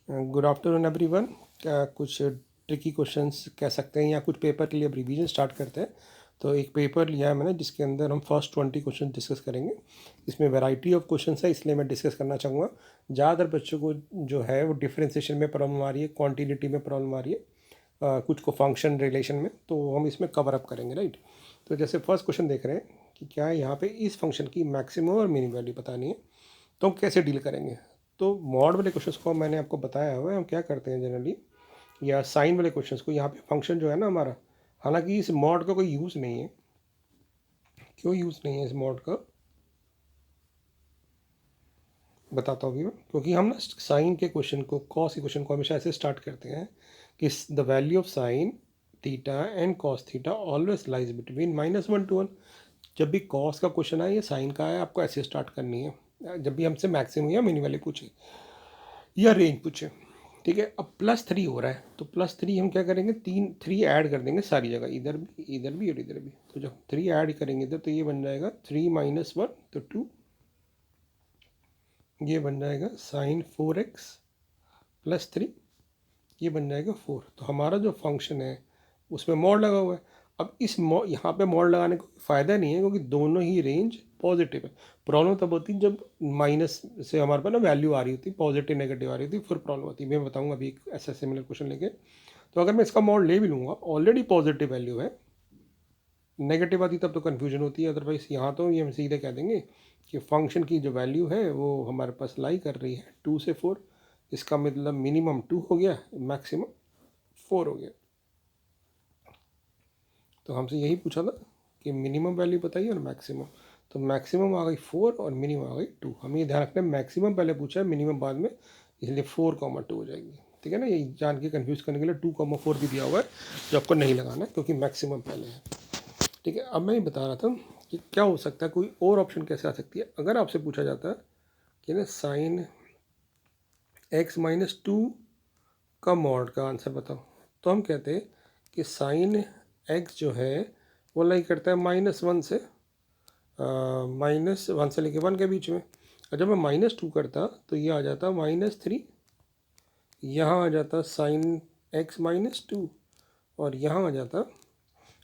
Good afternoon everyone. कुछ tricky questions कह सकते हैं या कुछ पेपर के लिए अब रिवीजन स्टार्ट करते हैं। तो एक पेपर लिया है मैंने जिसके अंदर हम फर्स्ट 20 क्वेश्चन डिस्कस करेंगे। इसमें वैरायटी ऑफ क्वेश्चंस है, इसलिए मैं डिस्कस करना चाहूँगा। ज़्यादातर बच्चों को जो है वो डिफरेंशिएशन में प्रॉब्लम आ रही है, क्वांटिटी में प्रॉब्लम आ रही है, कुछ को फंक्शन रिलेशन में, तो हम इसमें कवर अप करेंगे, राइट। तो जैसे फर्स्ट क्वेश्चन देख रहे हैं कि क्या है यहाँ पे इस फंक्शन की मैक्सिमम और मिनिमम वैल्यू बतानी है, तो हम कैसे डील करेंगे। तो मॉड वाले क्वेश्चंस को मैंने आपको बताया हुआ है, हम क्या करते हैं जनरली, या साइन वाले क्वेश्चंस को, यहाँ पे फंक्शन जो है ना हमारा, हालांकि इस मॉड का कोई यूज़ नहीं है। क्यों यूज़ नहीं है इस मॉड का, बताता हूँ अभी मैं। क्योंकि हम ना साइन के क्वेश्चन को, कॉस के क्वेश्चन को हमेशा ऐसे स्टार्ट करते हैं कि the value of sine theta and cos theta always lies between -1 to 1। जब भी कॉस का क्वेश्चन आए या साइन का आए, आपको ऐसे स्टार्ट करनी है जब भी हमसे मैक्सिमम या मिनिमम वैल्यू पूछे या रेंज पूछे। ठीक है, अब +3 हो रहा है तो +3 हम क्या करेंगे, 3 ऐड कर देंगे सारी जगह, इधर भी और इधर भी। तो जब 3 ऐड करेंगे इधर, तो ये बन जाएगा 3 - 1 तो 2, ये बन जाएगा साइन 4x + 3, ये बन जाएगा 4। तो हमारा जो फंक्शन है उसमें मॉड लगा हुआ है। अब इस यहाँ पे मॉड लगाने का फ़ायदा नहीं है, क्योंकि दोनों ही रेंज पॉजिटिव है। प्रॉब्लम तब होती जब माइनस से हमारे पास ना वैल्यू आ रही होती, पॉजिटिव नेगेटिव आ रही होती, फिर प्रॉब्लम होती है। मैं बताऊंगा अभी एक ऐसा सिमिलर क्वेश्चन लेके। तो अगर मैं इसका मॉड ले भी लूँगा, ऑलरेडी पॉजिटिव वैल्यू है, नेगेटिव आती तब तो कन्फ्यूजन होती है। अदरवाइज यहाँ तो ये हम सीधे कह देंगे कि फंक्शन की जो वैल्यू है वो हमारे पास लाई कर रही है 2 से 4। इसका मतलब मिनिमम 2 हो गया, मैक्सिमम 4 हो गया। तो हमसे यही पूछा था कि मिनिमम वैल्यू बताइए और मैक्सिमम। तो मैक्सिमम आ गई 4 और मिनिमम आ गई 2। हमें ये ध्यान रखना है, मैक्सिमम पहले पूछा है, मिनिमम बाद में, इसलिए 4, 2 हो जाएगी। ठीक है ना, ये जान के कन्फ्यूज़ करने के लिए 2, 4 भी दिया हुआ है, जो आपको नहीं लगाना है क्योंकि मैक्सिमम पहले है। ठीक है, अब मैं ये बता रहा था कि क्या हो सकता है, कोई और ऑप्शन कैसे आ सकती है। अगर आपसे पूछा जाता है कि ना साइन x - 2 का मॉड का आंसर बताओ, तो हम कहते हैं कि साइन x जो है वो लाइक करता है -1 से, -1 से लेके 1 के बीच में। और जब मैं -2 करता तो ये आ जाता -3, यहाँ आ जाता साइन x - 2, और यहाँ आ जाता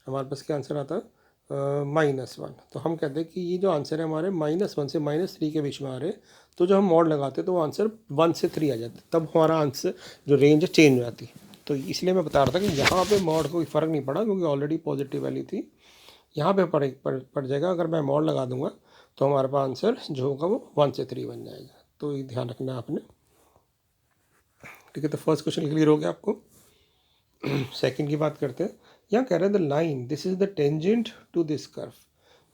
हमारे पास क्या आंसर आता -1। तो हम कहते हैं कि ये जो आंसर है हमारे -1 से -3 के बीच में आ रहे, तो जब हम मॉड लगाते तो वो आंसर 1 से 3 आ जाता, तब हमारा आंसर जो रेंज है चेंज हो जाती। तो इसलिए मैं बता रहा था कि यहाँ पे मॉड कोई फ़र्क नहीं पड़ा, क्योंकि ऑलरेडी पॉजिटिव वैल्यू थी। यहाँ पे पड़ जाएगा, अगर मैं मॉड लगा दूंगा तो हमारे पास आंसर जो होगा वो 1 से 3 बन जाएगा। तो ये ध्यान रखना है आपने। ठीक है, तो फर्स्ट क्वेश्चन क्लियर हो गया आपको। सेकंड की बात करते हैं। यहाँ कह रहे हैं the line this is the tangent to this curve.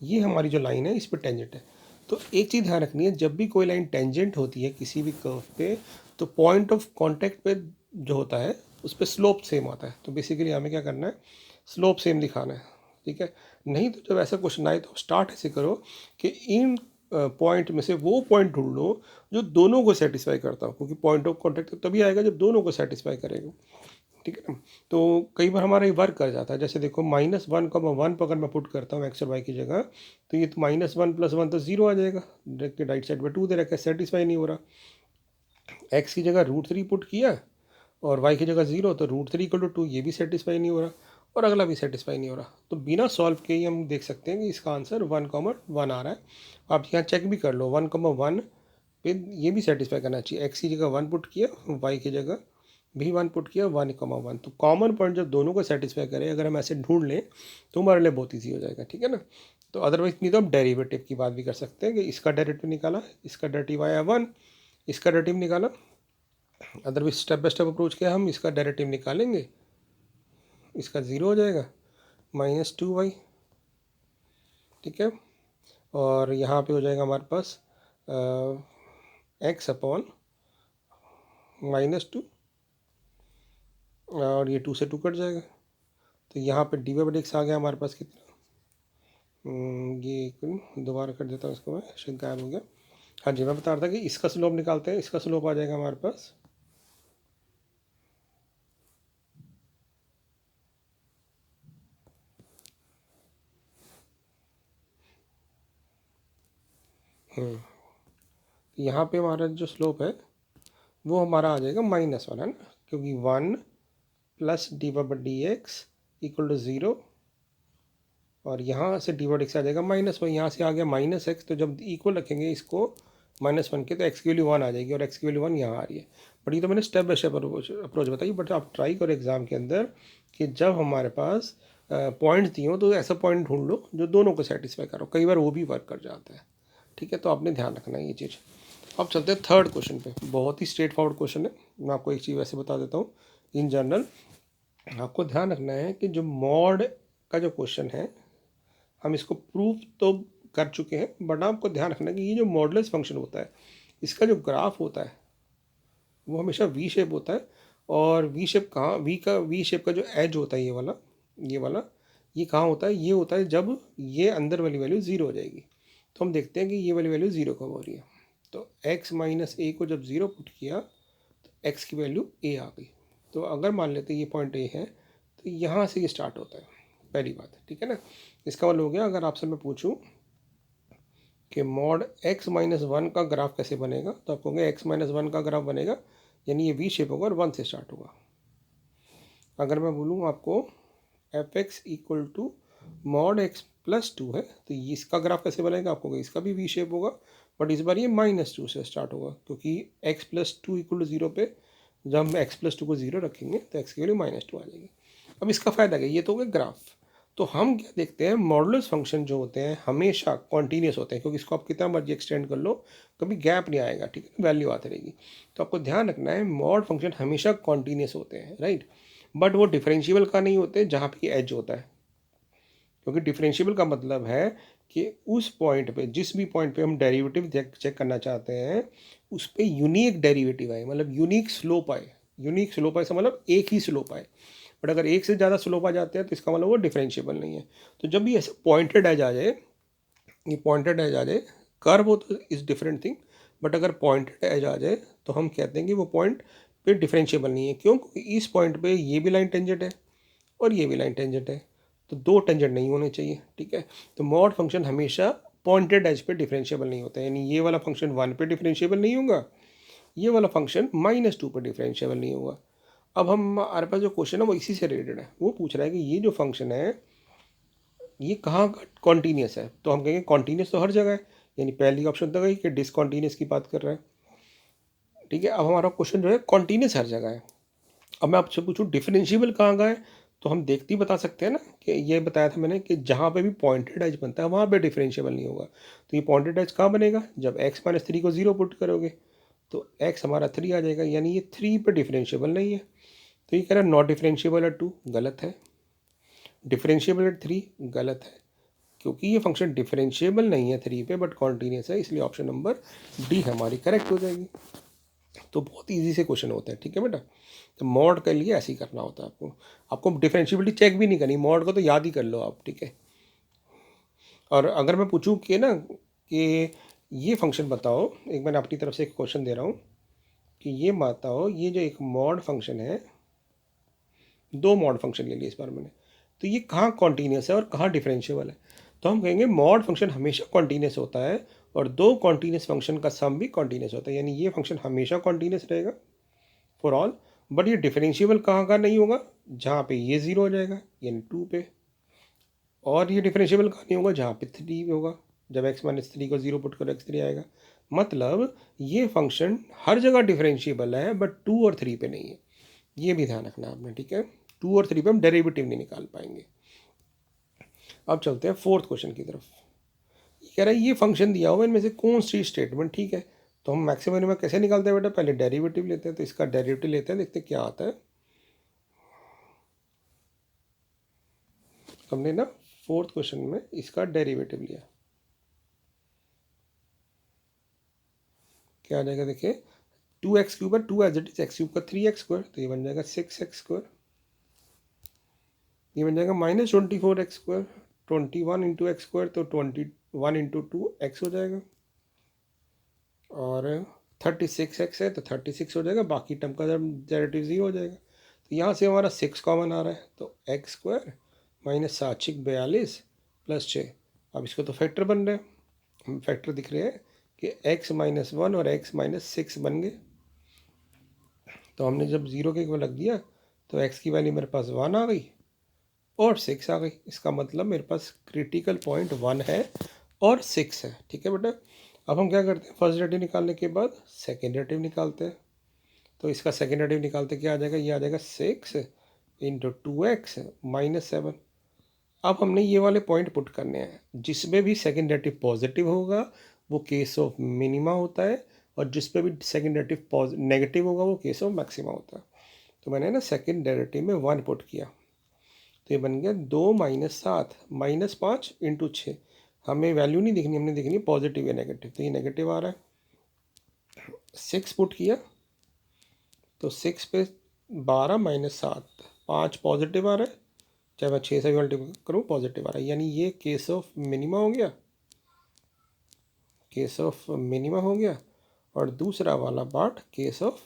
ये हमारी जो लाइन है इस पर टेंजेंट है। तो एक चीज़ ध्यान रखनी है, जब भी कोई लाइन टेंजेंट होती है किसी भी कर्व पे, तो पॉइंट ऑफ कांटेक्ट पे जो होता है उस पर स्लोप सेम आता है। तो बेसिकली हमें क्या करना है, स्लोप सेम दिखाना है। ठीक है, नहीं तो जब ऐसा क्वेश्चन आए तो स्टार्ट ऐसे करो कि इन पॉइंट में से वो पॉइंट ढूंढ लो जो दोनों को सेटिस्फाई करता हो, क्योंकि पॉइंट ऑफ कॉन्टेक्ट तभी आएगा जब दोनों को सेटिस्फाई करेगा। ठीक है ना। तो कई बार हमारा ये वर्क कर जाता है, जैसे देखो -1, पर अगर मैं पुट करता हूँ एक्स और वाई की जगह, तो ये तो -1 + 1 तो 0 आ जाएगा। डायरेक्ट राइट साइड पे 2 दे रखा है, सेटिस्फाई नहीं हो रहा। एक्स की जगह √3 पुट किया और वाई की जगह 0, तो √3 = 2, ये भी सेटिस्फाई नहीं हो रहा, और अगला भी सेटिस्फाई नहीं हो रहा। तो बिना सॉल्व के ही हम देख सकते हैं कि इसका आंसर 1, 1 आ रहा है। आप यहाँ चेक भी कर लो, 1, 1 पे ये भी सेटिस्फाई करना चाहिए। एक्स की जगह 1 पुट किया, वाई की जगह भी 1 पुट किया, 1, 1। तो कॉमन पॉइंट जब दोनों को सेटिस्फाई करें, अगर हम ऐसे ढूंढ लें तो हमारे लिए बहुत ईजी हो जाएगा। ठीक है ना। तो अदरवाइज नहीं तो हम डेरिवेटिव की बात भी कर सकते हैं कि इसका डेरिवेटिव निकाला, इसका डेरिवेटिव आया 1, इसका डेरिवेटिव निकाला। Otherwise step by step approach किया, हम इसका डेरिवेटिव निकालेंगे, इसका 0 हो जाएगा, -2y। ठीक है, और यहाँ पे हो जाएगा हमारे पास x/-2, और ये 2 से 2 कट जाएगा। तो यहाँ पे dy/x आ गया हमारे पास कितना, ये दोबारा कर देता हूँ इसको, मैं शायद गायब हो गया। हाँ जी, मैं बता रहा था कि इसका स्लोप निकालते हैं, इसका स्लोप आ जाएगा हमारे पास यहाँ पे हमारा जो स्लोप है वो हमारा आ जाएगा -1 है ना, क्योंकि 1 प्लस dy/dx इक्वल टू 0, और यहाँ से dy/dx आ जाएगा -1, यहाँ से आ गया -x, तो जब इक्वल रखेंगे इसको -1 के तो x की वैल्यू 1 आ जाएगी, और x की वैल्यू 1 यहाँ आ रही है। बट ये तो मैंने स्टेप बाय स्टेप अप्रोच बताई, बट आप ट्राई करो एग्जाम के अंदर कि जब हमारे पास पॉइंट दिए हो तो ऐसा पॉइंट ढूंढ लो जो दोनों को सेटिस्फाई करो, कई बार वो भी वर्क कर जाता है। ठीक है, तो आपने ध्यान रखना है ये चीज़। अब चलते हैं थर्ड क्वेश्चन पे। बहुत ही स्ट्रेट फॉरवर्ड क्वेश्चन है, मैं आपको एक चीज़ वैसे बता देता हूँ। इन जनरल आपको ध्यान रखना है कि जो मॉड का जो क्वेश्चन है, हम इसको प्रूव तो कर चुके हैं, बट आपको ध्यान रखना है कि ये जो मॉडुलस फंक्शन होता है, इसका जो ग्राफ होता है वो हमेशा वी शेप होता है। और वी शेप कहाँ, वी शेप का जो एज होता है, ये वाला ये कहाँ होता है, ये होता है जब ये अंदर वाली वैल्यू 0 हो जाएगी। तो हम देखते हैं कि ये वाली वैल्यू 0 कब हो रही है। तो x माइनस ए को जब 0 पुट किया तो x की वैल्यू a आ गई। तो अगर मान लेते ये पॉइंट a है तो यहाँ से ये स्टार्ट होता है, पहली बात। ठीक है ना, इसका मतलब हो गया, अगर आपसे मैं पूछूं कि मॉड x माइनस 1 का ग्राफ कैसे बनेगा, तो आप कहोगे x माइनस 1 का ग्राफ बनेगा, यानी ये वी शेप होगा और 1 से स्टार्ट होगा। अगर मैं बोलूँ आपको f x equal to mod x plus 2 है, तो इसका ग्राफ कैसे बनेगा, आपको इसका भी वी शेप होगा, बट इस बार ये -2 से स्टार्ट होगा, क्योंकि x प्लस 2 इक्वल टू 0 पे जब हम x प्लस 2 को 0 रखेंगे तो x की वैल्यू -2 आ जाएगी। अब इसका फ़ायदा क्या, ये तो हो गया ग्राफ। तो हम क्या देखते हैं, मॉडुलस फंक्शन जो होते हैं हमेशा कॉन्टीन्यूस होते हैं, क्योंकि इसको आप कितना मर्जी एक्सटेंड कर लो कभी गैप नहीं आएगा। ठीक है, वैल्यू आती रहेगी। तो आपको ध्यान रखना है, मॉड फंक्शन हमेशा कॉन्टीन्यूस होते हैं, राइट। बट वो डिफरेंशिएबल का नहीं होते जहाँ पे एज होता है, क्योंकि डिफरेंशिएबल का मतलब है कि उस पॉइंट पे, जिस भी पॉइंट पे हम डेरिवेटिव चेक करना चाहते हैं, उस पर यूनिक डेरिवेटिव आए, मतलब यूनिक स्लोप आए। यूनिक स्लोप आए से मतलब एक ही स्लोप आए, बट अगर एक से ज़्यादा स्लोप आ जाते हैं तो इसका मतलब वो डिफरेंशिएबल नहीं है। तो जब भी ऐसे पॉइंटेड एज आ जाए, ये पॉइंटेड एज आ जाए, कर्व हो तो इज़ डिफरेंट थिंग, बट अगर पॉइंटेड एज आ जाए तो हम कहते हैं कि वो पॉइंट पे डिफरेंशिएबल नहीं है। क्यों, क्योंकि इस पॉइंट पे ये भी लाइन टेंजेंट है और ये भी लाइन टेंजेंट है, तो दो टेंजेंट नहीं होने चाहिए। ठीक है, तो मॉड फंक्शन हमेशा पॉइंटेड एज पे डिफरेंशिएबल नहीं होता है, यानी ये वाला फंक्शन 1 पे डिफरेंशिएबल नहीं होगा, ये वाला फंक्शन -2 पर डिफरेंशिएबल नहीं होगा। अब हमारे पास जो क्वेश्चन है वो इसी से रिलेटेड है। वो पूछ रहा है कि ये जो फंक्शन है ये कहाँ कॉन्टीन्यूस है, तो हम कहेंगे कॉन्टीन्यूस तो हर जगह है, यानी पहली ऑप्शन तो गई कि डिसकॉन्टीन्यूस की बात कर रहा है। ठीक है, अब हमारा क्वेश्चन जो है कॉन्टीन्यूस हर जगह है। अब मैं आपसे पूछूं डिफरेंशिएबल कहाँ का है, तो हम देखते ही बता सकते हैं ना कि ये बताया था मैंने कि जहाँ पे भी पॉइंटेड एज बनता है वहाँ पे डिफरेंशिएबल नहीं होगा। तो ये पॉइंटेड एज कहाँ बनेगा, जब x माइनस 3 को 0 पुट करोगे तो x हमारा 3 आ जाएगा, यानी ये 3 पे डिफरेंशिएबल नहीं है। तो ये कह रहा है नॉट डिफरेंशिएबल एट 2, गलत है। डिफरेंशिएबल एट 3, गलत है, क्योंकि ये फंक्शन डिफरेंशिएबल नहीं है 3 पे बट कॉन्टीन्यूस है, इसलिए ऑप्शन नंबर डी हमारी करेक्ट हो जाएगी। तो बहुत ईजी से क्वेश्चन होते हैं। ठीक है बेटा, तो मॉड के लिए ऐसे ही करना होता है आपको। आपको डिफरेंशिएबिलिटी चेक भी नहीं करनी, मॉड को तो याद ही कर लो आप। ठीक है, और अगर मैं पूछूं कि ना कि ये फंक्शन बताओ, एक मैंने अपनी तरफ से एक क्वेश्चन दे रहा हूँ कि ये बताओ, ये जो एक मॉड फंक्शन है, दो मॉड फंक्शन ले लिए इस बार मैंने, तो ये कहाँ कॉन्टीन्यूस है और कहाँ डिफरेंशिएबल है। तो हम कहेंगे मॉड फंक्शन हमेशा कॉन्टीन्यूस होता है और दो कॉन्टीन्यूस फंक्शन का सम भी कॉन्टीन्यूस होता है, यानी ये फंक्शन हमेशा कॉन्टीन्यूस रहेगा फॉर ऑल। बट ये डिफरेंशिएबल कहाँ का नहीं होगा, जहाँ पे ये 0 हो जाएगा यानी 2 पे, और ये डिफरेंशिएबल कहाँ नहीं होगा, जहाँ पे 3 पे होगा, जब x माइनस 3 को 0 पुट करो x3 आएगा। मतलब ये फंक्शन हर जगह डिफरेंशिएबल है बट 2 और 3 पे नहीं है, ये भी ध्यान रखना आपने। ठीक है, 2 और 3 पे हम डेरिवेटिव नहीं निकाल पाएंगे। अब चलते हैं फोर्थ क्वेश्चन की तरफ। ये कह रहा है ये फंक्शन दिया हुआ इनमें से कौन सी स्टेटमेंट ठीक है, तो हम मैक्सिमम में कैसे निकालते हैं बेटा, पहले डेरिवेटिव लेते हैं। तो इसका डेरिवेटिव लेते हैं, देखते हैं क्या आता है। हमने ना फोर्थ क्वेश्चन में इसका डेरिवेटिव लिया, क्या आ जाएगा देखिए, 2x³ है, 2 एज इट इज x³ का 3x², तो ये बन जाएगा 6x²। ये बन जाएगा -24x², 21 इंटू x² तो 21 इंटू 2x हो जाएगा, और 36x है तो 36 हो जाएगा, बाकी टर्म का डेरिवेटिव 0 हो जाएगा। तो यहाँ से हमारा 6 कॉमन आ रहा है, तो x² -7×42 प्लस 6। अब इसको तो फैक्टर बन रहे हैं, फैक्टर दिख रहे हैं कि x-1 और x-6 बन गए। तो हमने जब 0 के इक्वल रख दिया तो x की वैल्यू मेरे पास 1 आ गई और 6 आ गई। इसका मतलब मेरे पास क्रिटिकल पॉइंट 1 है और 6 है। ठीक है बेटा, अब हम क्या करते हैं, फर्स्ट डेरिवेटिव निकालने के बाद सेकेंड डेरिवेटिव निकालते हैं। तो इसका सेकेंड डेरिवेटिव निकालते क्या आ जाएगा, ये आ जाएगा 6 इंटू 2x माइनस 7। अब हमने ये वाले पॉइंट पुट करने हैं, जिसमें भी सेकेंड डेरिवेटिव पॉजिटिव होगा वो केस ऑफ मिनिमा होता है, और जिस पे भी सेकेंड डेरिवेटिव नेगेटिव होगा वो केस ऑफ मैक्सिमा होता है। तो मैंने ना सेकेंड डेरिवेटिव में 1 पुट किया, तो ये बन गया 2 माइनस 7 माइनस 5 इंटू 6। हमें वैल्यू नहीं देखनी, हमने देखनी पॉजिटिव या नेगेटिव, तो ये नेगेटिव आ रहा है। 6 पुट किया तो 6 पे 12 माइनस 7 5 पॉजिटिव आ रहा है, चाहे मैं 6 से मल्टीप्लाई करूँ पॉजिटिव आ रहा है, यानी ये केस ऑफ मिनिमा हो गया, केस ऑफ मिनिमा हो गया, और दूसरा वाला पार्ट केस ऑफ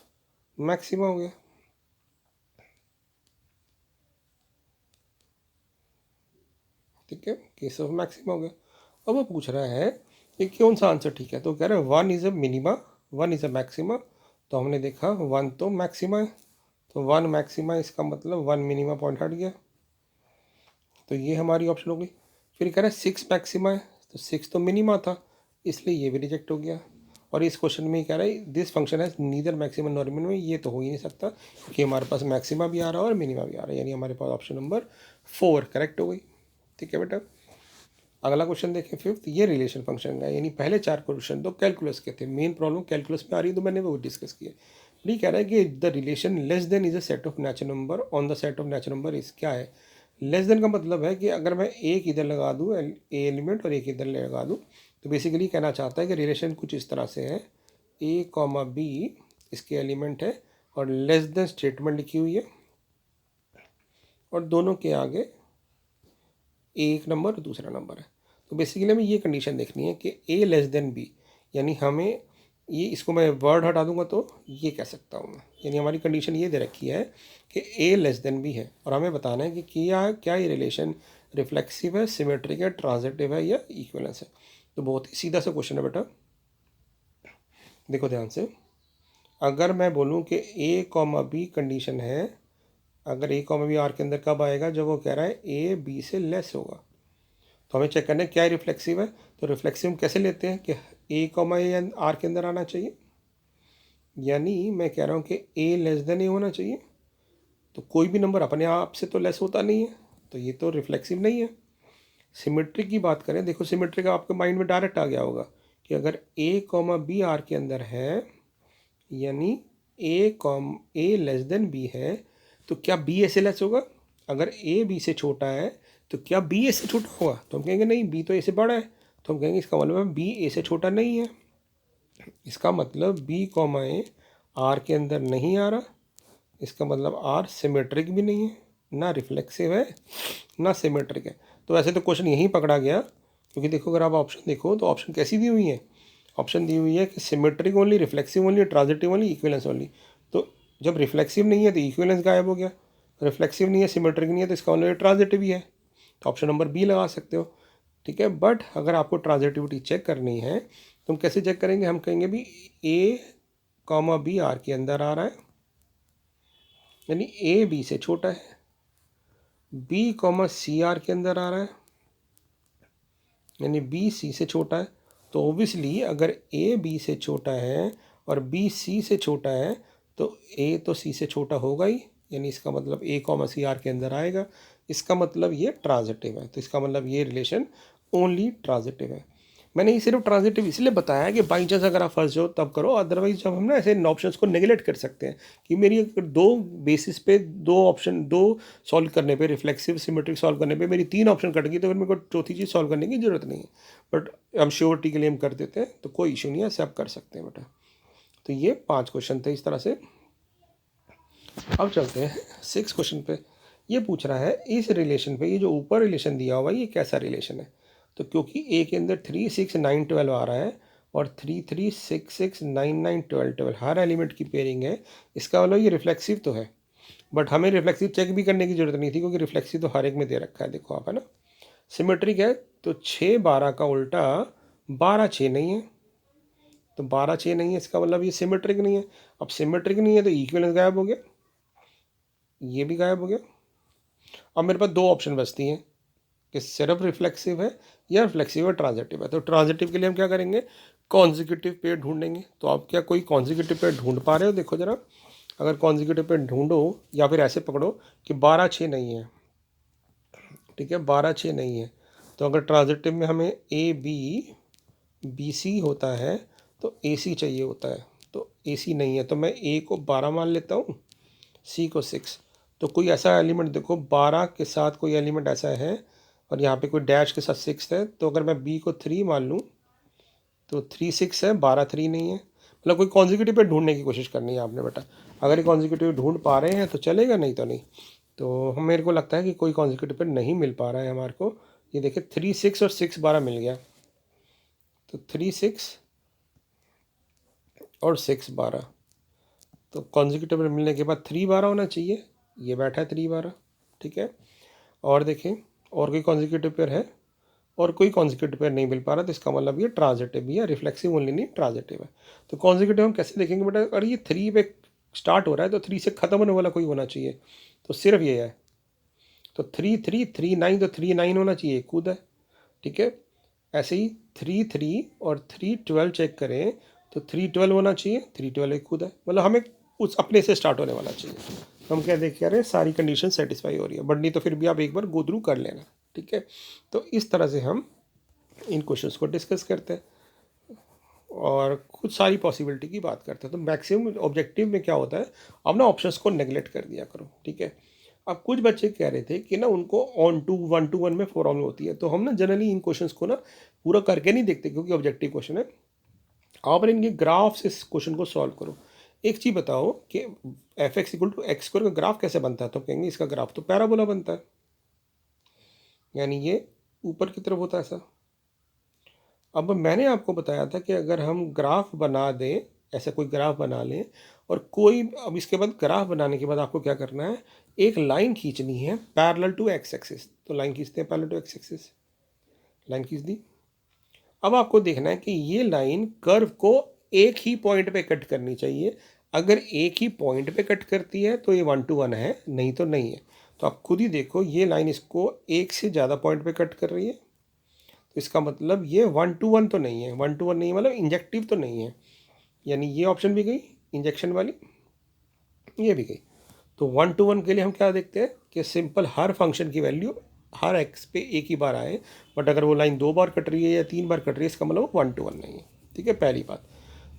मैक्सिमा हो गया। ठीक है, केस ऑफ मैक्सिमा हो गया। अब वो पूछ रहा है कि कौन सा आंसर ठीक है, तो कह रहे हैं 1 is a minima 1 is a maxima. तो हमने देखा 1 तो मैक्सिमा है, तो 1 मैक्सिमा, इसका मतलब 1 मिनिमा पॉइंट हट गया, तो ये हमारी ऑप्शन हो गई। फिर कह रहा है 6 मैक्सिमा है, तो 6 तो मिनिमा था, इसलिए ये भी रिजेक्ट हो गया। और इस क्वेश्चन में कह रहा है दिस फंक्शन है नीदर मैक्सिमम नॉर मिनिमम, ये तो हो ही नहीं सकता क्योंकि हमारे पास मैक्सिमा भी आ रहा है और मिनिमा भी आ रहा है, यानी हमारे पास ऑप्शन नंबर 4 करेक्ट हो गई। ठीक है बेटा, अगला क्वेश्चन देखें फिफ्थ, ये रिलेशन फंक्शन का, यानी पहले 4 क्वेश्चन तो कैलकुलस के थे, मेन प्रॉब्लम कैलकुलस में आ रही है तो मैंने वो डिस्कस किया। ये कह रहा है कि the relation less than is a set of natural number on the set of natural number is, क्या है लेस देन का मतलब है कि अगर मैं एक इधर लगा दूँ ए एलिमेंट और एक इधर लगा दूँ, तो बेसिकली कहना चाहता है कि रिलेशन कुछ इस तरह से है, ए कॉमा बी इसके एलिमेंट है और लेस देन स्टेटमेंट लिखी हुई है, और दोनों के आगे एक नंबर और दूसरा नंबर है। तो बेसिकली हमें ये कंडीशन देखनी है कि ए लेस देन बी, यानी हमें ये, इसको मैं वर्ड हटा दूंगा तो ये कह सकता हूँ मैं, यानी हमारी कंडीशन ये दे रखी है कि ए लेस देन बी है, और हमें बताना है कि क्या ये रिलेशन रिफ्लेक्सिव है, सिमेट्रिक है, ट्रांजिटिव है या इक्विवेलेंस है। तो बहुत ही सीधा सा क्वेश्चन है बेटा, देखो ध्यान से। अगर मैं बोलूँ कि ए कॉमा बी कंडीशन है, अगर ए कॉमा बी आर के अंदर कब आएगा, जब वो कह रहा है ए बी से लेस होगा, तो हमें चेक करना है क्या रिफ्लेक्सिव है। तो रिफ्लेक्सिव हम कैसे लेते हैं कि ए कॉमा ए आर के अंदर आना चाहिए, यानी मैं कह रहा हूँ कि ए लेस देन ए होना चाहिए, तो कोई भी नंबर अपने आप से तो लेस होता नहीं है, तो ये तो रिफ्लेक्सिव नहीं है। सिमेट्रिक की बात करें, देखो सिमेट्रिक आपके माइंड में डायरेक्ट आ गया होगा कि अगर ए कॉमा बी आर के अंदर है, यानी ए लेस देन बी है, तो क्या बी ए से लेस होगा। अगर ए बी से छोटा है तो क्या बी ए से छोटा होगा, तो हम कहेंगे नहीं, बी तो ए से बड़ा है, तो हम कहेंगे इसका मतलब है बी ए से छोटा नहीं है। इसका मतलब बी कॉमा ए आर के अंदर नहीं आ रहा, इसका मतलब आर सिमेट्रिक भी नहीं है, ना रिफ्लेक्सिव है ना सिमेट्रिक है। तो वैसे तो क्वेश्चन यहीं पकड़ा गया, क्योंकि देखो अगर आप ऑप्शन देखो तो ऑप्शन कैसी दी हुई है, ऑप्शन दी हुई है कि symmetric only, reflexive only, transitive only, equivalence only. तो जब रिफ्लेक्सिव नहीं है तो इक्विवेलेंस गायब हो गया, रिफ्लेक्सिव नहीं है, सिमेट्रिक नहीं है, तो इसका मतलब ट्रांजिटिव ही है, तो ऑप्शन नंबर बी लगा सकते हो। ठीक है, बट अगर आपको ट्रांजिटिविटी चेक करनी है तो हम कैसे चेक करेंगे, हम कहेंगे भी ए कॉमा बी आर के अंदर आ रहा है, यानी ए बी से छोटा है, बी कॉमा सी आर के अंदर आ रहा है, यानी बी सी से छोटा है। तो ओबियसली अगर ए बी से छोटा है और बी सी से छोटा है तो ए तो सी से छोटा होगा ही, यानी इसका मतलब ए कॉमा सी आर के अंदर आएगा, इसका मतलब ये ट्रांजिटिव है। तो इसका मतलब ये रिलेशन ओनली ट्रांजिटिव है। मैंने ये सिर्फ ट्रांजिटिव इसलिए बताया कि बाई चांस अगर आप फंस जाओ तब करो, अदरवाइज जब हम ना ऐसे ऑप्शंस को नेगलेक्ट कर सकते हैं कि मेरी दो बेसिस पे दो सॉल्व करने पे, रिफ्लेक्सिव सिमेट्रिक सॉल्व करने पे मेरी 3 ऑप्शन कट गई, तो फिर मेरे को चौथी चीज़ सॉल्व करने की जरूरत नहीं है। बट हम श्योरिटी के लिए हम कर देते हैं, तो कोई इशू नहीं है, ऐसे आप कर सकते हैं बेटा। तो ये 5 क्वेश्चन थे इस तरह से। अब चलते हैं 6 क्वेश्चन पे। ये पूछ रहा है इस रिलेशन पे, ये जो ऊपर रिलेशन दिया हुआ है ये कैसा रिलेशन है। तो क्योंकि ए के अंदर 3 6 9 12 आ रहा है और 3 3 6 6 9 9 12 12 हर एलिमेंट की पेयरिंग है, इसका मतलब ये रिफ्लेक्सिव तो है। बट हमें रिफ्लेक्सिव चेक भी करने की जरूरत नहीं थी क्योंकि रिफ्लेक्सिव तो हर एक में दे रखा है, देखो आप, है ना। सिमेट्रिक है तो 6 12 का उल्टा 12 6 नहीं है, तो 12 6 नहीं है, इसका मतलब ये सिमेट्रिक नहीं है। अब सिमेट्रिक नहीं है तो इक्विवेलेंस गायब हो गया, ये भी गायब हो गया। अब मेरे पास दो ऑप्शन बचती हैं कि सिर्फ रिफ्लेक्सिव है या रिफ्लेक्सिव और ट्रांजिटिव है। तो ट्रांजिटिव के लिए हम क्या करेंगे, कॉन्जिक्यूटिव पेयर ढूंढेंगे। तो आप क्या कोई कॉन्जिक्यूटिव पेयर ढूंढ पा रहे हो? देखो जरा, अगर कॉन्जिक्यूटिव पेयर ढूंढो या फिर ऐसे पकड़ो कि 12 6 नहीं है, ठीक है, 12 6 नहीं है, तो अगर ट्रांजिटिव में हमें ए बी सी होता है तो ए सी चाहिए होता है, तो ए सी नहीं है, तो मैं ए को 12 मान लेता हूँ, सी को 6। तो कोई ऐसा एलिमेंट देखो 12 के साथ कोई एलिमेंट ऐसा है और यहाँ पे कोई डैश के साथ 6 है, तो अगर मैं बी को 3 मान लूँ तो 3 6 है, 12 3 नहीं है। मतलब कोई कॉन्जिक्यूटिव पे ढूंढने की कोशिश करनी है आपने बेटा। अगर ये कॉन्जिक्यूटिव ढूंढ पा रहे हैं तो चलेगा, नहीं तो नहीं। तो हम मेरे को लगता है कि कोई कॉन्जिक्यूटिव पे नहीं मिल पा रहा है हमारे को। ये देखिए 3 6 और 6 12 मिल गया, तो 3 6 और 6 12, तो कॉन्जिक्यूटिव पेयर मिलने के बाद 3 12 होना चाहिए, ये बैठा है 3 12, ठीक है। और देखें और कोई कॉन्जिक्यूटिव पेयर है, और कोई कॉन्जिक्यूटिव पेयर नहीं मिल पा रहा, तो इसका मतलब ये ट्रांजिटिव भी है, रिफ्लेक्सिव ओनली नहीं ट्रांजिटिव है। तो कॉन्जिक्यूटिव हम कैसे देखेंगे बेटा, अगर ये 3 पे स्टार्ट हो रहा है तो 3 से ख़त्म होने वाला कोई होना चाहिए, तो सिर्फ ये है। तो 3 3 3 9, तो 3 9 होना चाहिए, खुद है, ठीक है। ऐसे ही 3 3 और 3 12 चेक करें तो 3 12 होना चाहिए, 3 12 एक खुद है, मतलब हमें उस अपने से स्टार्ट होने वाला चाहिए। तो हम क्या देख रहे हैं, सारी कंडीशन सेटिस्फाई हो रही है, बट नहीं तो फिर भी आप एक बार गो थ्रू कर लेना, ठीक है। तो इस तरह से हम इन क्वेश्चंस को डिस्कस करते हैं और कुछ सारी पॉसिबिलिटी की बात करते हैं। तो मैक्सिमम ऑब्जेक्टिव में क्या होता है, अब ना ऑप्शंस को नेगलेक्ट कर दिया करो, ठीक है। अब कुछ बच्चे कह रहे थे कि ना उनको ऑन टू 1 में प्रॉब्लम होती है, तो हम ना जनरली इन क्वेश्चंस को ना पूरा करके नहीं देखते क्योंकि ऑब्जेक्टिव क्वेश्चन है। आप इनके ग्राफ से इस क्वेश्चन को सॉल्व करो। एक चीज़ बताओ कि f x equal to x square का ग्राफ कैसे बनता है, तो कहेंगे इसका ग्राफ तो पैराबोला बनता है, यानी ये ऊपर की तरफ होता है ऐसा। अब मैंने आपको बताया था कि अगर हम ग्राफ बना दें, ऐसा कोई ग्राफ बना लें और कोई, अब इसके बाद ग्राफ बनाने के बाद आपको क्या करना है, एक लाइन खींचनी है पैरेलल टू एक्स एक्सिस। तो लाइन खींचते हैं parallel to x axis, line खींच दी। अब आपको देखना है कि ये लाइन कर्व को एक ही पॉइंट पे कट करनी चाहिए। अगर एक ही पॉइंट पे कट करती है तो ये 1 to 1 है, नहीं तो नहीं है। तो आप खुद ही देखो, ये लाइन इसको एक से ज़्यादा पॉइंट पे कट कर रही है, तो इसका मतलब ये 1 to 1 तो नहीं है, 1 to 1 नहीं है मतलब इंजेक्टिव तो नहीं है, यानी ये ऑप्शन भी गई इंजेक्शन वाली, ये भी गई। तो 1 to 1 के लिए हम क्या देखते हैं कि सिंपल हर फंक्शन की वैल्यू हर एक्स पे एक ही बार आए, बट अगर वो लाइन 2 बार कट रही है या 3 बार कट रही है, इसका मतलब 1 to 1 नहीं है, ठीक है, पहली बात।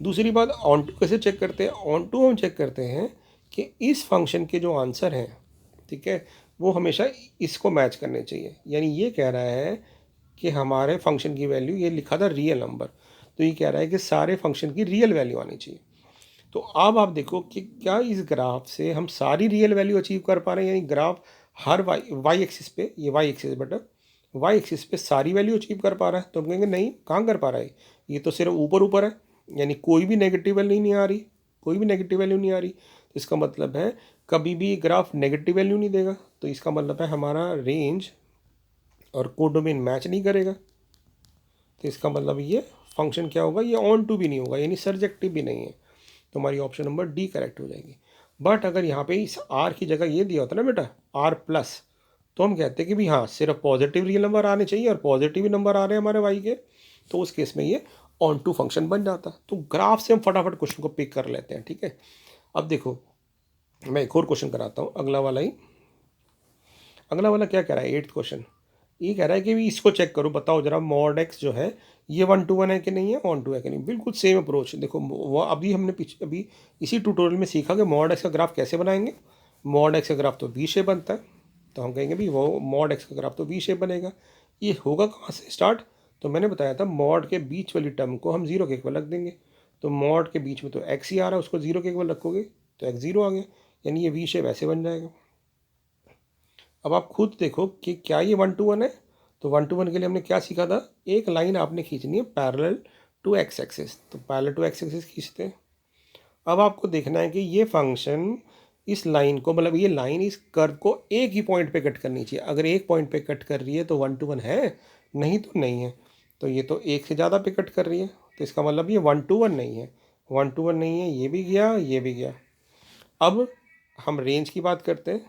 दूसरी बात, ऑन टू कैसे चेक करते हैं, ऑन टू हम चेक करते हैं कि इस फंक्शन के जो आंसर हैं, ठीक है, वो हमेशा इसको मैच करने चाहिए। यानी ये कह रहा है कि हमारे फंक्शन की वैल्यू, ये लिखा था रियल नंबर, तो ये कह रहा है कि सारे फंक्शन की रियल वैल्यू आनी चाहिए। तो अब आप देखो कि क्या इस ग्राफ से हम सारी रियल वैल्यू अचीव कर पा रहे हैं, यानी ग्राफ हर वाई एक्सिस पे, ये वाई एक्सिस बेटा, वाई एक्सिस पे सारी वैल्यू अचीव कर पा रहा है। तो हम कहेंगे नहीं, कहाँ कर पा रहा है, ये तो सिर्फ ऊपर ऊपर है, यानी कोई भी नेगेटिव वैल्यू नहीं आ रही, कोई भी नेगेटिव वैल्यू नहीं आ रही। तो इसका मतलब है कभी भी ग्राफ नेगेटिव वैल्यू नहीं देगा, तो इसका मतलब है हमारा रेंज और कोडोमेन मैच नहीं करेगा। तो इसका मतलब ये फंक्शन क्या होगा, ये ऑन टू भी नहीं होगा, यानी सर्जेक्टिव भी नहीं है। तो हमारी ऑप्शन नंबर डी करेक्ट हो जाएगी। बट अगर यहाँ पे इस आर की जगह ये दिया होता ना बेटा आर प्लस, तो हम कहते हैं कि भी हाँ सिर्फ पॉजिटिव रियल नंबर आने चाहिए और पॉजिटिव नंबर आ रहे हैं हमारे वाई के, तो उस केस में ये ऑन टू फंक्शन बन जाता। तो ग्राफ से हम फटाफट क्वेश्चन को पिक कर लेते हैं, ठीक है। अब देखो मैं एक और क्वेश्चन कराता हूँ, अगला वाला ही। अगला वाला क्या कह रहा है, 8th क्वेश्चन, ये कह रहा है कि भी इसको चेक करो, बताओ जरा मॉड एक्स जो है ये 1 to 1 है कि नहीं है, 1 to है कि नहीं। बिल्कुल सेम अप्रोच देखो, वो अभी हमने पीछे अभी इसी ट्यूटोरियल में सीखा कि मॉड एक्स का ग्राफ कैसे बनाएंगे। मॉड एक्स का ग्राफ तो वी शेप बनता है, तो हम कहेंगे भी वो मॉड एक्स का ग्राफ तो वी शेप बनेगा। ये होगा कहाँ से स्टार्ट, तो मैंने बताया था मॉड के बीच वाली टर्म को हम 0 के इक्वल रख देंगे। तो मॉड के बीच में तो एक्स ही आ रहा है, उसको 0 के इक्वल रखोगे तो एक्स 0 आ गया, यानी ये वी शेप ऐसे बन जाएगा। अब आप खुद देखो कि क्या ये 1 to 1 है। तो 1 to 1 के लिए हमने क्या सीखा था, एक लाइन आपने खींचनी है पैरेलल टू एक्स एक्सिस, तो पैरेलल टू एक्स एक्सिस खींचते हैं। अब आपको देखना है कि ये फंक्शन इस लाइन को, मतलब ये लाइन इस कर्व को एक ही पॉइंट पे कट करनी चाहिए। अगर एक पॉइंट पे कट कर रही है तो 1 to 1 है, नहीं तो नहीं है। तो ये तो एक से ज़्यादा पे कट कर रही है, तो इसका मतलब ये 1 to 1 नहीं है, 1 to 1 नहीं है, ये भी गया, ये भी गया। अब हम रेंज की बात करते हैं,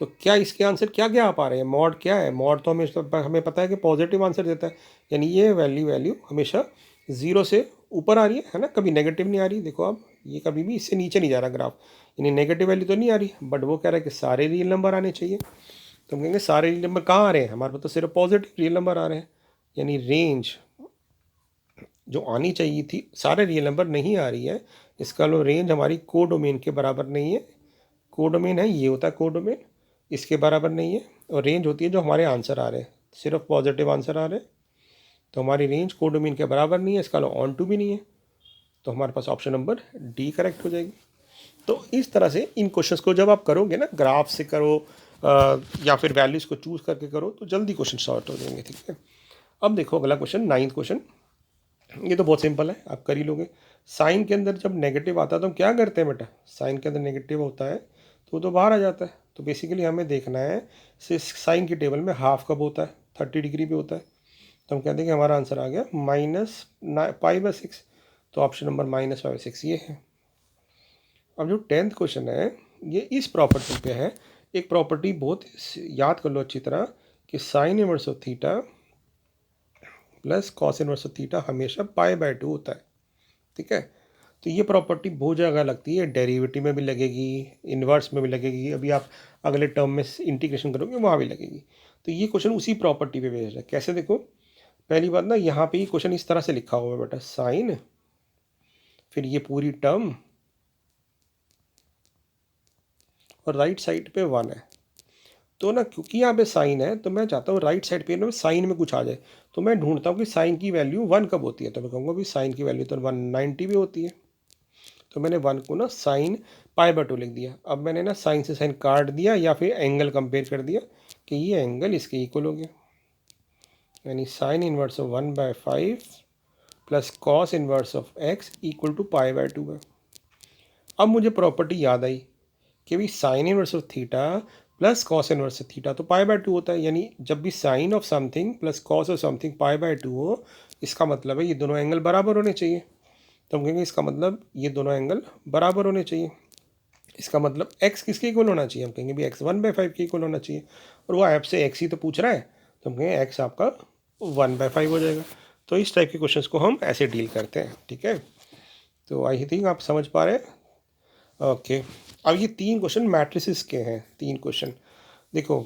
तो क्या इसके आंसर क्या क्या आ पा रहे हैं? मॉड क्या है? मॉड तो हमें पता है कि पॉजिटिव आंसर देता है, यानी ये वैल्यू हमेशा 0 से ऊपर आ रही है ना, कभी नेगेटिव नहीं आ रही। देखो अब ये कभी भी इससे नीचे नहीं जा रहा ग्राफ, यानी नेगेटिव वैल्यू तो नहीं आ रही, बट वो कह रहा है कि सारे रियल नंबर आने चाहिए। तो हम कहेंगे सारे रियल नंबर कहाँ आ रहे हैं? हमारे पास तो सिर्फ पॉजिटिव रियल नंबर आ रहे हैं, यानी रेंज जो आनी चाहिए थी सारे रियल नंबर नहीं आ रही है। इसका लो रेंज हमारी कोडोमेन के बराबर नहीं है। कोडोमेन है, ये होता है कोडोमेन, इसके बराबर नहीं है। और रेंज होती है जो हमारे आंसर आ रहे हैं, सिर्फ पॉजिटिव आंसर आ रहे हैं, तो हमारी रेंज कोडोमेन के बराबर नहीं है। इसका लो ऑन टू भी नहीं है, तो हमारे पास ऑप्शन नंबर डी करेक्ट हो जाएगी। तो इस तरह से इन क्वेश्चंस को जब आप करोगे ना, ग्राफ से करो या फिर वैल्यूज़ को चूज़ करके करो, तो जल्दी क्वेश्चन सॉर्ट हो जाएंगे। ठीक है, अब देखो अगला क्वेश्चन, 9th क्वेश्चन। ये तो बहुत सिंपल है, आप कर ही लोगे। साइन के अंदर जब नेगेटिव आता है तो हम क्या करते हैं बेटा? साइन के अंदर नेगेटिव होता है तो वो तो बाहर आ जाता है। तो बेसिकली हमें देखना है साइन की टेबल में हाफ कब होता है, 30 डिग्री पे होता है। तो हम कहते हैं कि हमारा आंसर आ गया -π/6। तो ऑप्शन नंबर -π/6 ये है। अब जो 10th क्वेश्चन है ये इस प्रॉपर्टी पे है। एक प्रॉपर्टी बहुत याद कर लो अच्छी तरह कि sign inverse of theta plus cos inverse of theta हमेशा π/2 होता है। ठीक है, तो ये प्रॉपर्टी बहुत जगह लगती है, डेरिवेटिव में भी लगेगी, इन्वर्स में भी लगेगी, अभी आप अगले टर्म में इंटीग्रेशन करोगे वहाँ भी लगेगी। तो ये क्वेश्चन उसी प्रॉपर्टी पे बेस्ड है। कैसे? देखो, पहली बात ना, यहाँ पे ये क्वेश्चन इस तरह से लिखा हुआ है बेटा, साइन फिर ये पूरी टर्म और राइट साइड पे 1 है। तो ना क्योंकि यहाँ पे साइन है तो मैं चाहता हूँ राइट साइड पे ना साइन में कुछ आ जाए, तो मैं ढूंढता हूँ कि साइन की वैल्यू 1 कब होती है। तो मैं कहूँगा भी साइन की वैल्यू तो 190 भी होती है। तो मैंने 1 को ना साइन π/2 लिख दिया। अब मैंने ना साइन से साइन काट दिया या फिर एंगल कंपेयर कर दिया कि ये एंगल इसके इक्वल हो गया, यानी sine inverse of 1/5 plus cos inverse of x equal to π/2 है। अब मुझे प्रॉपर्टी याद आई कि भाई sine inverse of theta plus cos inverse of theta तो π/2 होता है, यानी जब भी sine of something plus cos of something π/2 हो, इसका मतलब है ये दोनों एंगल बराबर होने चाहिए। तो हम कहेंगे इसका मतलब ये दोनों एंगल बराबर होने चाहिए। इसका मतलब x किसके इक्वल होना चाहिए? हम कहेंगे भी x 1/5 के इक्वल होना चाहिए, और वो आपसे x ही तो पूछ रहा है, तो हम कहेंगे x आपका 1/5 हो जाएगा। तो इस टाइप के क्वेश्चंस को हम ऐसे डील करते हैं। ठीक है, तो आई थिंक आप समझ पा रहे हैं। ओके, अब ये 3 क्वेश्चन मैट्रिसेस के हैं। 3 क्वेश्चन देखो,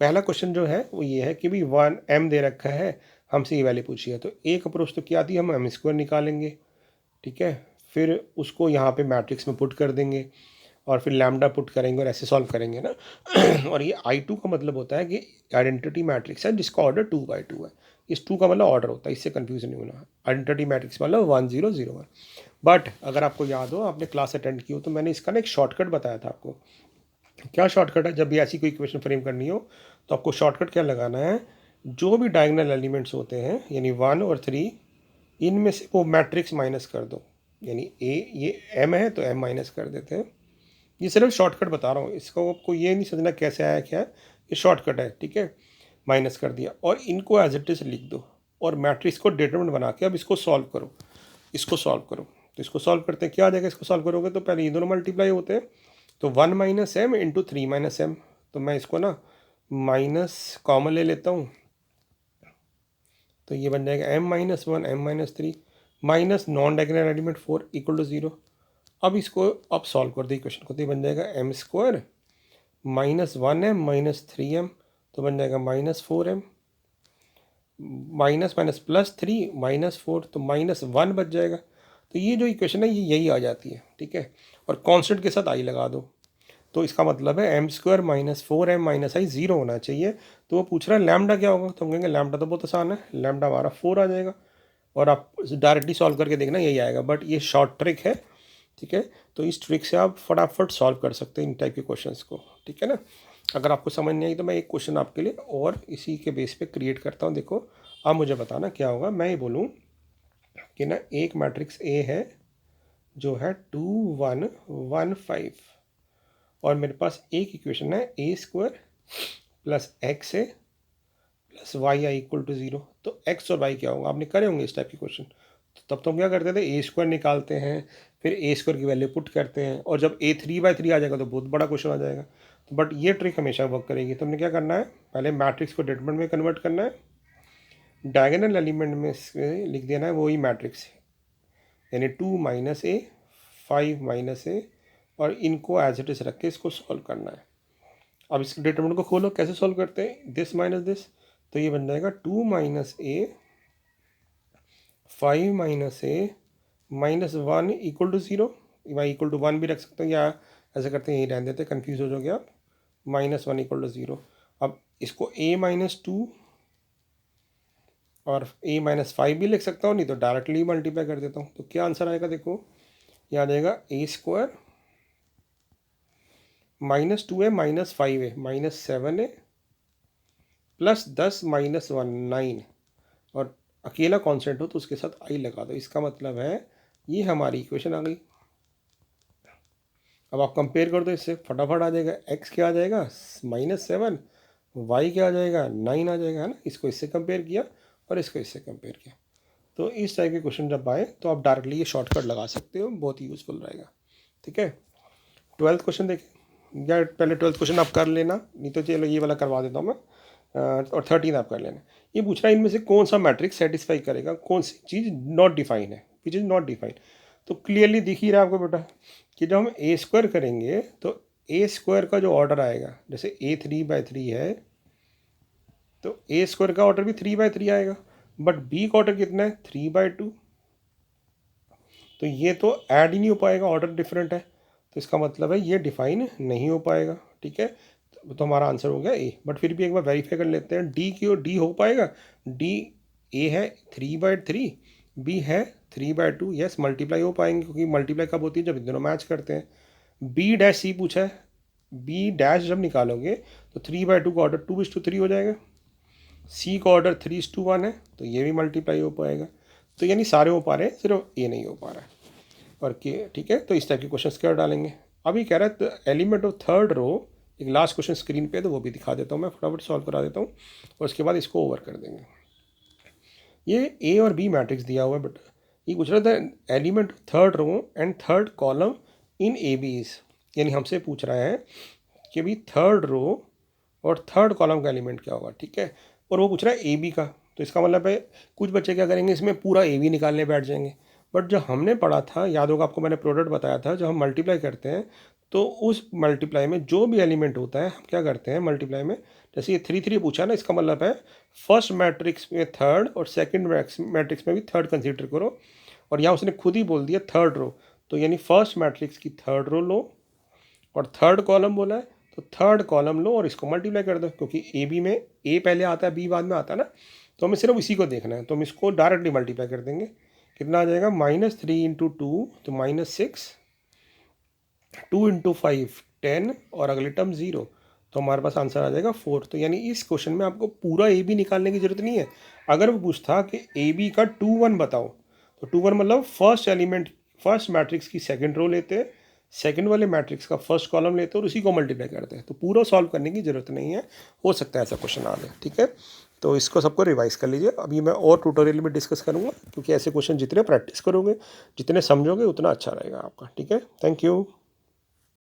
पहला क्वेश्चन जो है वो ये है कि भाई 1 m दे रखा है, हमसे ये वैल्यू पूछी है। तो एक अप्रोच तो क्या थी, हम m² निकालेंगे। ठीक है, फिर उसको यहाँ पे मैट्रिक्स में पुट कर देंगे और फिर लैम्डा पुट करेंगे और ऐसे सॉल्व करेंगे ना। और ये I2 का मतलब होता है कि आइडेंटिटी मैट्रिक्स है जिसका ऑर्डर 2/2 है। इस 2 का मतलब ऑर्डर होता है, इससे कंफ्यूज नहीं होना। आइडेंटिटी मैट्रिक्स मतलब 1 0 0 1। बट अगर आपको याद हो, आपने क्लास अटेंड की हो, तो मैंने इसका ना एक शॉर्टकट बताया था आपको। क्या शॉर्टकट है? जब भी ऐसी कोई इक्वेशन फ्रेम करनी हो तो आपको शॉर्टकट क्या लगाना है, जो भी डायगोनल एलिमेंट्स होते हैं यानी 1 और 3, इनमें से वो मैट्रिक्स माइनस कर दो। यानी ये m है तो m माइनस कर देते हैं। ये सिर्फ शॉर्टकट बता रहा हूँ, इसको आपको ये नहीं समझना कैसे आया क्या है, ये शॉर्टकट है। ठीक है, माइनस कर दिया और इनको एज इट इज लिख दो और मैट्रिक्स को डिटरमिनेंट बना के अब इसको सॉल्व करो। इसको सॉल्व करो, तो इसको सॉल्व करते हैं, क्या आ जाएगा? इसको सॉल्व करोगे तो पहले ये दोनों मल्टीप्लाई होते हैं, तो 1 - m इंटू 3 - m। तो मैं इसको ना माइनस कॉमन ले लेता हूँ, तो ये बन जाएगा m - 1 m - 3 minus non diagonal element 4 equal to 0। अब इसको अब सॉल्व कर दो इक्वेशन को, तो ये बन जाएगा m² -1m - 3m, तो बन जाएगा -4m, माइनस माइनस +3 -4, तो -1 बच जाएगा। तो ये जो इक्वेशन है ये यही आ जाती है। ठीक है, और कांस्टेंट के साथ i लगा दो, तो इसका मतलब है m² - 4m - i 0 होना चाहिए। तो वो पूछ रहा है लैम्डा क्या होगा, तो हम कहेंगे लैम्डा तो बहुत आसान है, लैम्डा हमारा 4 आ जाएगा। और आप डायरेक्टली सॉल्व करके देखना यही आएगा, बट ये शॉर्ट ट्रिक है। ठीक है, तो इस ट्रिक से आप फटाफट सॉल्व कर सकते हैं इन टाइप के क्वेश्चंस को। ठीक है ना, अगर आपको समझ नहीं आई तो मैं एक क्वेश्चन आपके लिए और इसी के बेस पे क्रिएट करता हूँ। देखो, अब मुझे बताना क्या होगा। मैं ये बोलूँ कि ना एक मैट्रिक्स A है जो है 2 1 1 5, और मेरे पास एक इक्वेशन है a² प्लस x है plus y i equal to 0। तो x और y क्या होगा? आपने करे होंगे इस टाइप के क्वेश्चन, तब तो हम क्या करते थे, ए स्क्वायर निकालते हैं, फिर ए स्क्वायर की वैल्यू पुट करते हैं, और जब ए 3/3 आ जाएगा तो बहुत बड़ा क्वेश्चन आ जाएगा। तो बट ये ट्रिक हमेशा वर्क करेगी। तो हमने क्या करना है, पहले मैट्रिक्स को डिटरमिनेंट में कन्वर्ट करना है, डायगोनल एलिमेंट में से लिख देना है वही मैट्रिक्स, यानी 2 - a 5 - a, और इनको एज इट इज रख के इसको सॉल्व करना है। अब इस डिटरमिनेंट को खोलो, कैसे सॉल्व करते हैं, दिस माइनस दिस, तो ये बन जाएगा 2 - a 5 - a -1 equal to 0। y equal to 1 भी रख सकते हैं, या ऐसे करते हैं, यही रहने देते हैं, कन्फ्यूज हो जाओगे आप, -1 इक्वल टू 0। अब इसको a -2 और a -5 भी लिख सकता हूँ, नहीं तो डायरेक्टली मल्टीप्लाई कर देता हूँ। तो क्या आंसर आएगा, देखो ये आ जाएगा a² -2a -5a -7a +10 - 1 9, और अकेला कांस्टेंट हो तो उसके साथ i लगा दो। इसका मतलब है ये हमारी इक्वेशन आ गई। अब आप कंपेयर कर दो इससे, फटाफट आ जाएगा, x क्या आ जाएगा -7, y क्या आ जाएगा 9 आ जाएगा, है ना। इसको इससे कंपेयर किया और इसको इससे कंपेयर किया। तो इस टाइप के क्वेश्चन जब आए तो आप डायरेक्टली ये शॉर्टकट लगा सकते हो, बहुत ही यूज़फुल रहेगा। ठीक है, 12th क्वेश्चन देखें, या पहले 12th क्वेश्चन आप कर लेना, नहीं तो चलो ये वाला करवा देता हूँ मैं, और 13 आप कर लेना। ये पूछ रहा है इनमें से कौन सा मैट्रिक्स सेटिस्फाई करेगा, कौन सी चीज़ नॉट डिफाइन है, विच इज़ नॉट डिफाइन। तो क्लियरली दिख ही रहा है आपको बेटा कि जब हम ए स्क्वायर करेंगे तो ए स्क्वायर का जो ऑर्डर आएगा, जैसे ए 3/3 है तो ए स्क्वायर का ऑर्डर भी 3/3 आएगा, बट बी का ऑर्डर कितना है 3/2। तो ये तो ऐड ही नहीं हो पाएगा, ऑर्डर डिफरेंट है, तो इसका मतलब है ये डिफाइन नहीं हो पाएगा। ठीक है, तो हमारा आंसर हो गया ए। बट फिर भी एक बार वेरीफाई कर लेते हैं, डी की और डी हो पाएगा, डी ए है 3/3, बी है 3/2, यस मल्टीप्लाई हो पाएंगे, क्योंकि मल्टीप्लाई कब होती है, जब दोनों मैच करते हैं। बी डैश सी पूछा है, बी डैश जब निकालोगे तो 3/2 का ऑर्डर 2:3 हो जाएगा, सी का ऑर्डर 3:1 है, तो ये भी मल्टीप्लाई हो पाएगा। तो यानी सारे हो पा रहे हैं, सिर्फ ए नहीं हो पा रहा है, और के। ठीक है, तो इस टाइप के क्वेश्चन क्या डालेंगे। अभी कह रहा है एलिमेंट ऑफ थर्ड रो, एक लास्ट क्वेश्चन स्क्रीन पे, तो वो भी दिखा देता हूँ मैं, फटाफट सॉल्व करा देता हूँ, और उसके बाद इसको ओवर कर देंगे। ये ए और बी मैट्रिक्स दिया हुआ है, बट ये पूछ रहा था element third row and third column in A B's, यानी हमसे पूछ रहा है कि भाई थर्ड रो और थर्ड कॉलम का एलिमेंट क्या होगा। ठीक है, और वो पूछ रहा है ए बी का, तो इसका मतलब है कुछ बच्चे क्या करेंगे, इसमें पूरा ए बी निकालने बैठ जाएंगे। बट जो हमने पढ़ा था, याद होगा आपको, मैंने प्रोडक्ट बताया था, जब हम मल्टीप्लाई करते हैं तो उस मल्टीप्लाई में जो भी एलिमेंट होता है हम क्या करते हैं मल्टीप्लाई में, जैसे ये 3 पूछा ना, इसका मतलब है फर्स्ट मैट्रिक्स में थर्ड और सेकंड मैट्रिक्स में भी थर्ड कंसीडर करो, और यहाँ उसने खुद ही बोल दिया थर्ड रो, तो यानी फर्स्ट मैट्रिक्स की थर्ड रो लो, और थर्ड कॉलम बोला है तो थर्ड कॉलम लो और इसको मल्टीप्लाई कर दो, क्योंकि ए बी में ए पहले आता है बी बाद में आता है ना, तो हमें सिर्फ इसी को देखना है, तो हम इसको डायरेक्टली मल्टीप्लाई कर देंगे। कितना आ जाएगा -3 × 2 तो -6, 2 × 5 10, और अगले टर्म 0, तो हमारे पास आंसर आ जाएगा 4। तो यानी इस क्वेश्चन में आपको पूरा ए बी निकालने की जरूरत नहीं है। अगर वो पूछता कि ए बी का 2 1 बताओ, तो 2 1 मतलब फर्स्ट एलिमेंट, फर्स्ट मैट्रिक्स की सेकंड रो लेते हैं, सेकंड वाले मैट्रिक्स का फर्स्ट कॉलम लेते हैं और उसी को मल्टीप्लाई करते हैं, तो पूरा सॉल्व करने की जरूरत नहीं है, हो सकता है ऐसा क्वेश्चन आ जाए। ठीक है, तो इसको सबको रिवाइज कर लीजिए, अभी मैं और ट्यूटोरियल में डिस्कस करूँगा, क्योंकि ऐसे क्वेश्चन जितने प्रैक्टिस करोगे, जितने समझोगे, उतना अच्छा रहेगा आपका। ठीक है, थैंक यू।